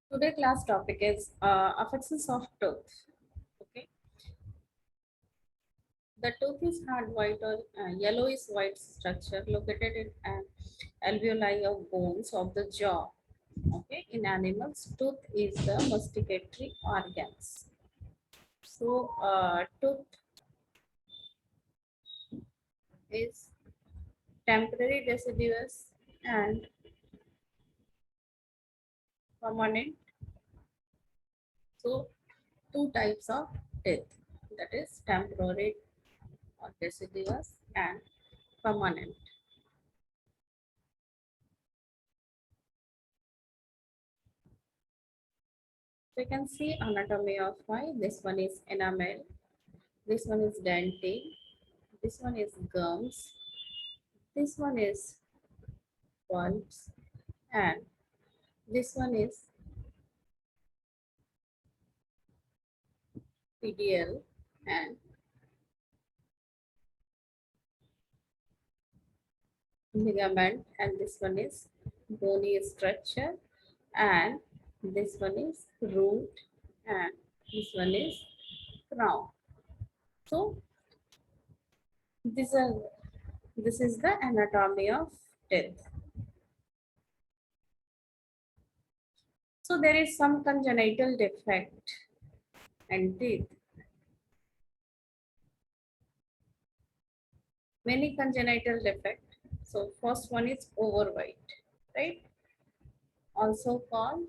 Today class topic is affections of tooth. Okay, the tooth is hard white or yellowish white structure located in an alveoli of bones of the jaw. Okay, in animals, tooth is the masticatory organs. So, tooth is temporary deciduous and permanent. So, two types of teeth, that is temporary or deciduous and permanent. So you can see anatomy of eye. This one is enamel. This one is dentin. This one is gums. This one is pulps. And this one is PDL and ligament. And this one is bony structure. And this one is root. And this one is crown. So this is this is the anatomy of teeth. So there is some congenital defect and teeth. Many congenital defect. So first one is overweight, right? Also called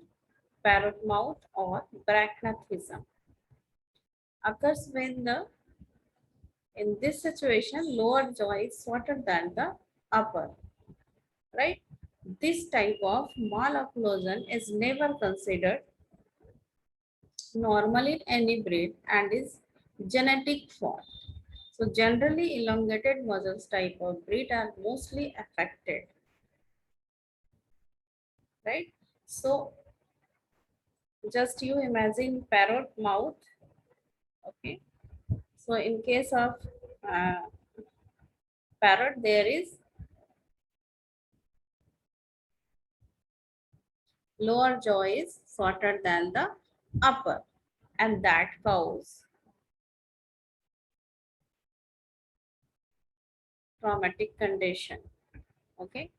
parrot mouth or brachnathism. Occurs when the in this situation lower jaw is shorter than the upper, right? This type of malocclusion is never considered normal in any breed and is genetic fault. So generally elongated muscles type of breed are mostly affected, right? So just you imagine parrot mouth. Okay, so in case of uh, parrot, there is lower jaw is shorter than the upper, and that causes traumatic condition. Okay,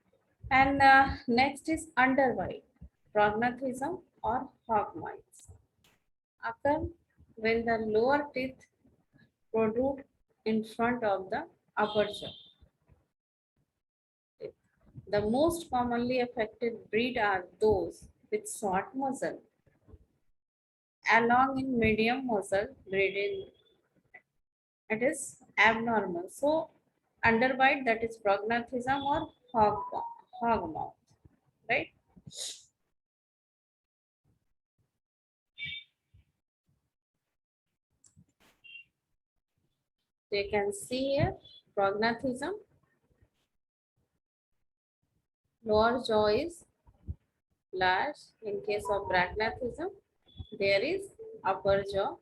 and next is underwhite prognathism or hog mites occur when the lower teeth protrude in front of the upper jaw. The most commonly affected breed are those with short muzzle. Along in medium muzzle breeding, it is abnormal. So underbite, that is prognathism or hog mouth, right? So you can see here prognathism, lower jaw is large. In case of brachynathism, there is upper jaw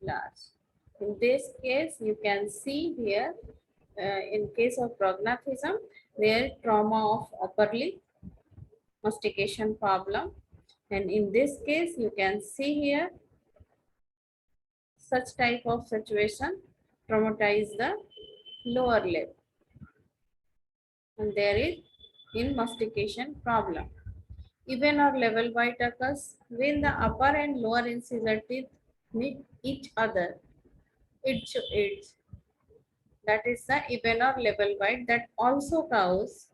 large. In this case, you can see here, in case of prognathism, there trauma of upper lip, mastication problem. And in this case, you can see here, such type of situation traumatize the lower lip. And there is in mastication problem. Even or level bite occurs when the upper and lower incisor teeth meet each other, edge to edge. That is the even or level bite that also cause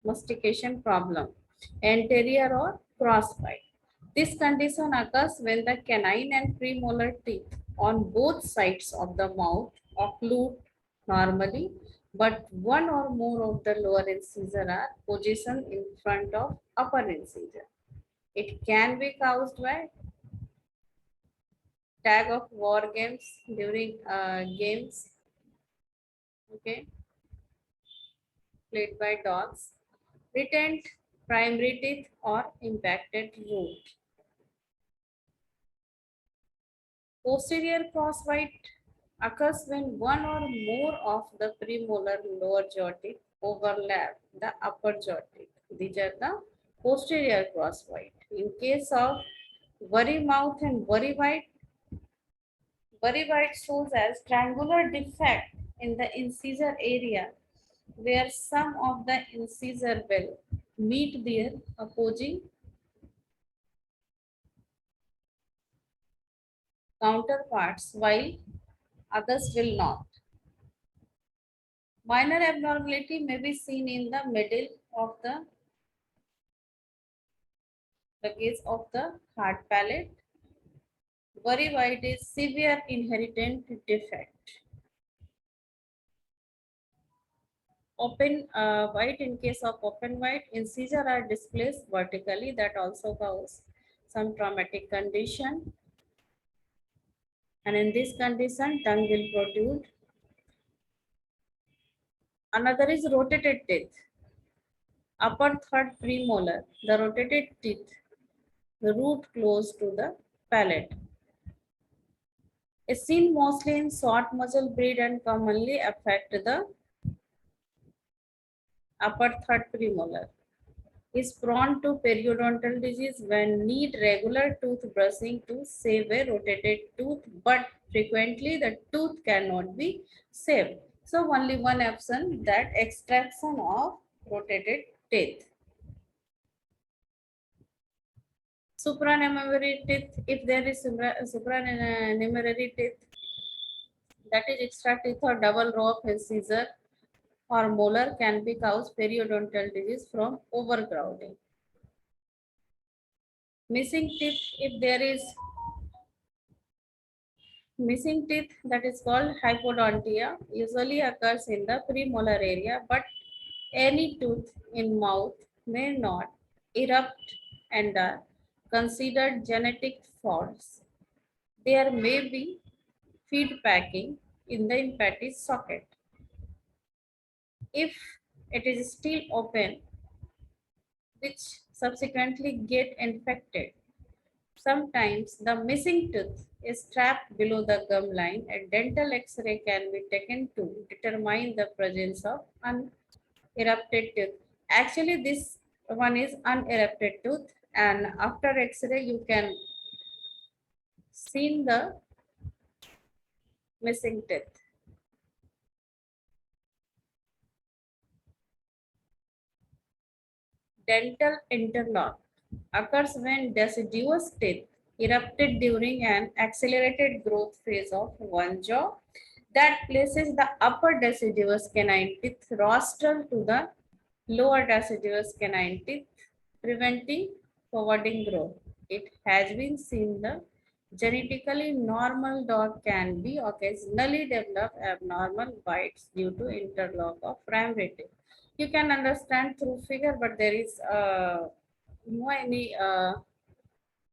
mastication problem, anterior or cross bite. This condition occurs when the canine and premolar teeth on both sides of the mouth occlude normally, but one or more of the lower incisor are positioned in front of upper incisor. It can be caused by tag of war games during games, okay, played by dogs, retained primary teeth or impacted root. Posterior crossbite occurs when one or more of the premolar lower jaw teeth overlap the upper jaw teeth. These are the posterior crossbite. In case of worry mouth and worry bite shows as triangular defect in the incisor area where some of the incisor will meet their opposing counterparts while others will not. Minor abnormality may be seen in the middle of the case of the hard palate. Very wide is severe inherited defect. Open white, in case of open white, incisor are displaced vertically. That also causes some traumatic condition. And in this condition, tongue will protrude. Another is rotated teeth. Upper third premolar, the rotated teeth, the root close to the palate, is seen mostly in short muzzle breed and commonly affect the upper third premolar. Is prone to periodontal disease when need regular tooth brushing to save a rotated tooth, but frequently the tooth cannot be saved. So only one option, that extraction of rotated teeth. Supranumerary teeth, if there is supranumerary teeth, that is extra teeth or double row of incisor or molar, can be cause periodontal disease from overcrowding. Missing teeth, if there is missing teeth, that is called hypodontia, usually occurs in the premolar area, but any tooth in mouth may not erupt and are considered genetic faults. There may be feed packing in the empathy socket. If it is still open, which subsequently get infected, sometimes the missing tooth is trapped below the gum line. A dental X-ray can be taken to determine the presence of unerupted tooth. Actually, this one is unerupted tooth, and after X-ray, you can see the missing tooth. Dental interlock occurs when deciduous teeth erupted during an accelerated growth phase of one jaw that places the upper deciduous canine teeth rostral to the lower deciduous canine teeth, preventing forwarding growth. It has been seen the genetically normal dog can be occasionally develop abnormal bites due to interlock of primary teeth. You can understand through figure, but there is no any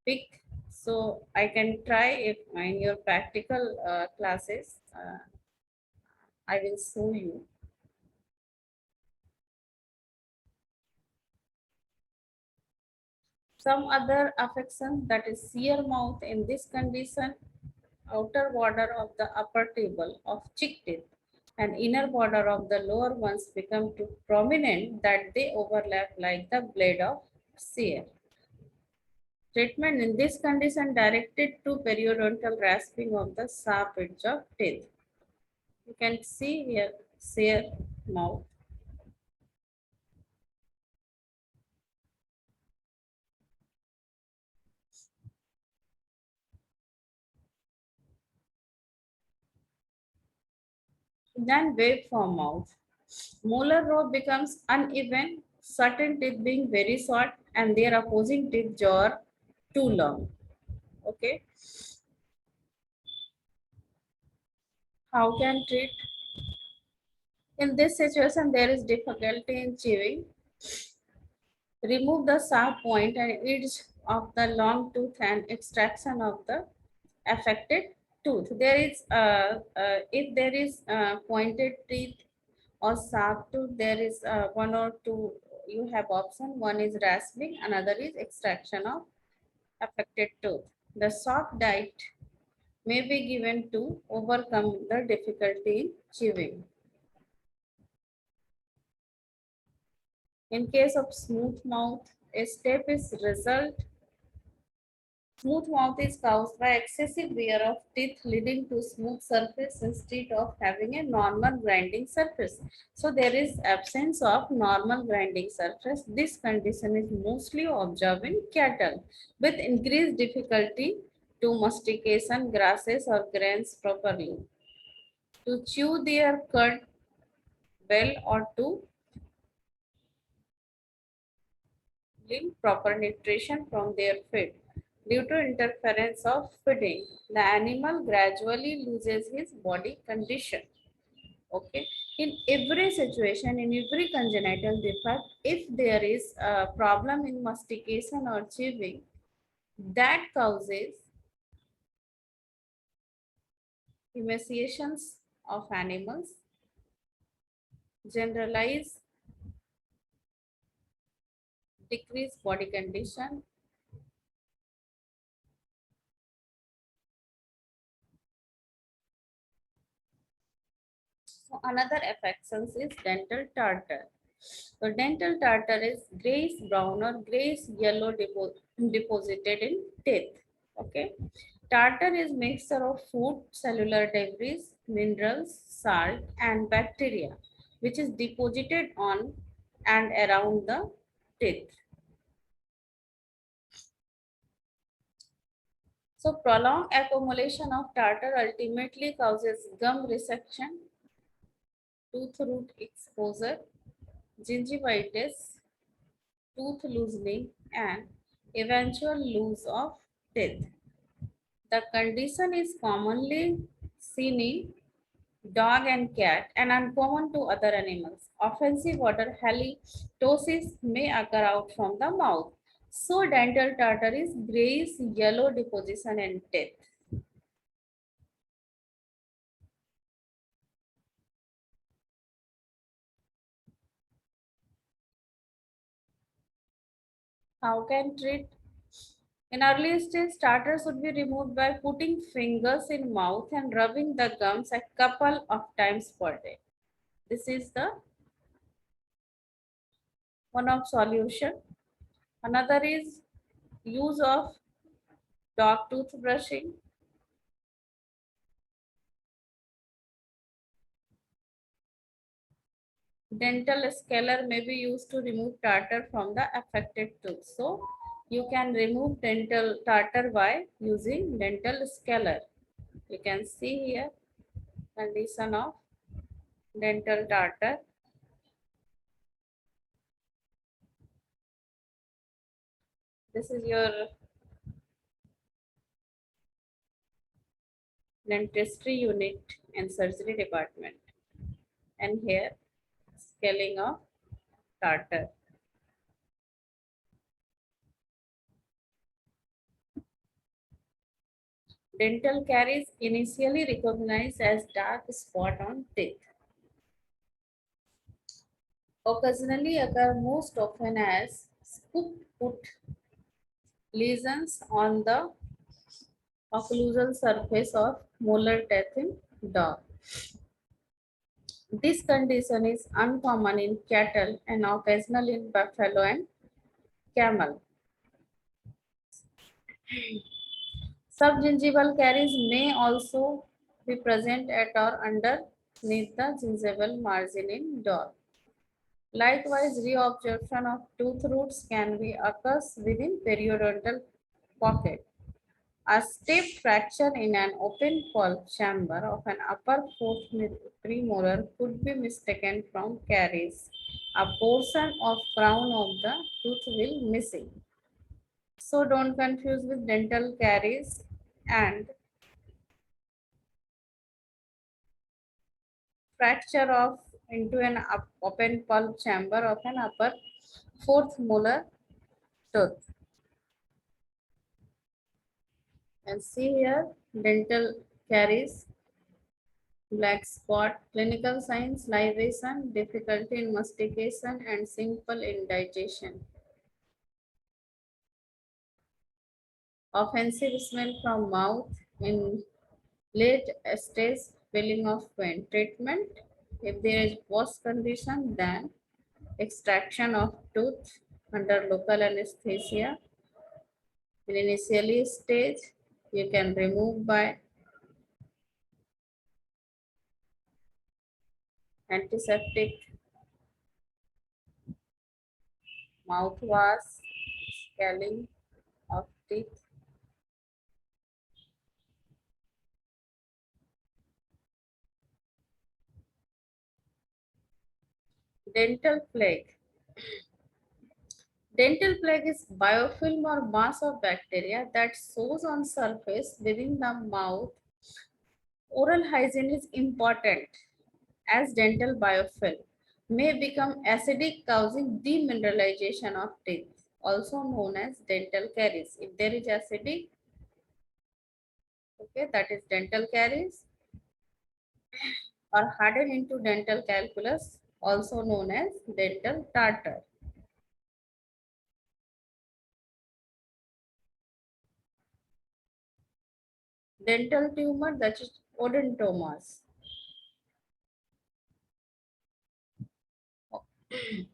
pic. So I can try if in your practical classes, I will show you. Some other affection, that is sear mouth. In this condition, outer border of the upper table of cheek teeth and inner border of the lower ones become too prominent that they overlap like the blade of sear. Treatment in this condition directed to periodontal rasping of the sharp edge of teeth. You can see here sear mouth. Then waveform mouth. Molar row becomes uneven, certain teeth being very short and their opposing teeth jaw too long. Okay. How can treat? In this situation, there is difficulty in chewing. Remove the sharp point and edge of the long tooth and extraction of the affected tooth. There is, if there is pointed teeth or sharp tooth, there is one or two, you have option. One is rasping, another is extraction of affected tooth. The soft diet may be given to overcome the difficulty in chewing. In case of smooth mouth, a step is result. Smooth mouth is caused by excessive wear of teeth leading to smooth surface instead of having a normal grinding surface. So there is absence of normal grinding surface. This condition is mostly observed in cattle with increased difficulty to mastication grasses or grains properly, to chew their cud well, or to glean proper nutrition from their feed. Due to interference of feeding, the animal gradually loses his body condition. Okay. In every situation, in every congenital defect, if there is a problem in mastication or chewing, that causes emaciations of animals, generalized decreased body condition. So another affections is dental tartar. So dental tartar is grayish brown or grayish yellow deposited in teeth. Okay. Tartar is mixture of food, cellular debris, minerals, salt, and bacteria, which is deposited on and around the teeth. So prolonged accumulation of tartar ultimately causes gum resection, tooth root exposure, gingivitis, tooth loosening, and eventual loss of teeth. The condition is commonly seen in dog and cat and uncommon to other animals. Offensive odor halitosis may occur out from the mouth. So dental tartar is grayish yellow deposition in teeth. How can treat? In early stage, starter should be removed by putting fingers in mouth and rubbing the gums a couple of times per day. This is the one of solution. Another is use of dog tooth brushing. Dental scaler may be used to remove tartar from the affected tooth. So you can remove dental tartar by using dental scaler. You can see here condition of dental tartar. This is your dentistry unit and surgery department. And here scaling of tartar. Dental caries initially recognized as dark spot on teeth. Occasionally occur most often as scoop foot lesions on the occlusal surface of molar teeth in dog. This condition is uncommon in cattle and occasional in buffalo and camel. Subgingival caries may also be present at or underneath the gingival margin in dog. Likewise, reabsorption of tooth roots can be occurs within periodontal pocket. A step fracture in an open pulp chamber of an upper fourth premolar could be mistaken from caries. A portion of crown of the tooth will missing. So don't confuse with dental caries and fracture of into an open pulp chamber of an upper fourth molar tooth. And see here dental caries, black spot, clinical signs, libation, difficulty in mastication, and simple indigestion. Offensive smell from mouth in Late stage filling of vein treatment. If there is worse condition, then extraction of tooth under local anesthesia. In initially stage, you can remove by antiseptic mouthwash, scaling of teeth. Dental plague. Dental plague is biofilm or mass of bacteria that shows on surface within the mouth. Oral hygiene is important as dental biofilm may become acidic causing demineralization of teeth, also known as dental caries. If there is acidic, okay, that is dental caries, or harden into dental calculus, also known as dental tartar. Dental tumor, that is odontomas.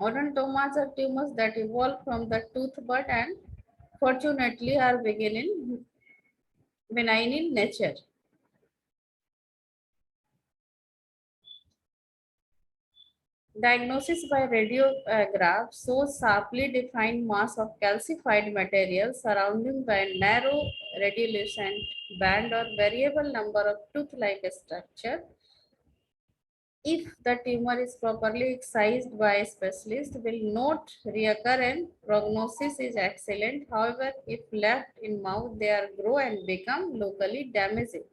Odontomas are tumors that evolve from the tooth bud and fortunately are benign in nature. Diagnosis by radiograph shows sharply defined mass of calcified material surrounding by a narrow radiolucent band or variable number of tooth-like structure. If the tumor is properly excised by a specialist, will not reoccur and prognosis is excellent. However, if left in mouth, they are grow and become locally damaging.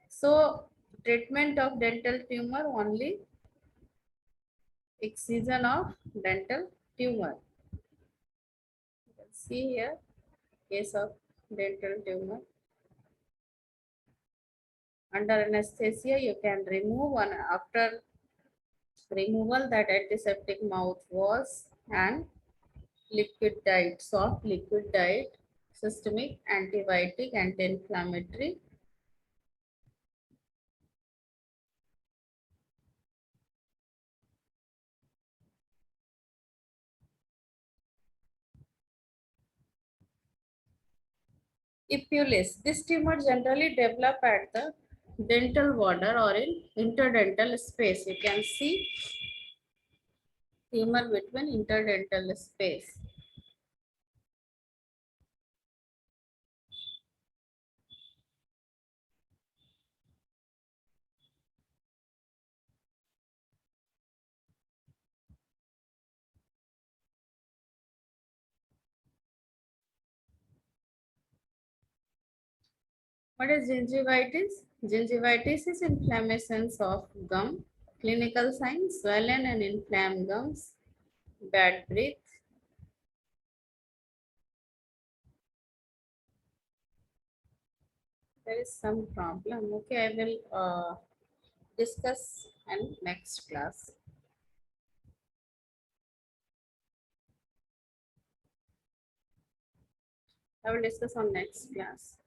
So, treatment of dental tumor only excision of dental tumor. You can see here case of dental tumor. Under anesthesia, you can remove one after removal that antiseptic mouthwash and liquid diet, soft liquid diet, systemic antibiotic, anti-inflammatory. Epulis. This tumor generally develop at the dental border or in interdental space. You can see tumor between interdental space. What is gingivitis? Gingivitis is inflammations of gum. Clinical signs, swollen and inflamed gums, bad breath. There is some problem. Okay, I will discuss in next class. I will discuss on next class.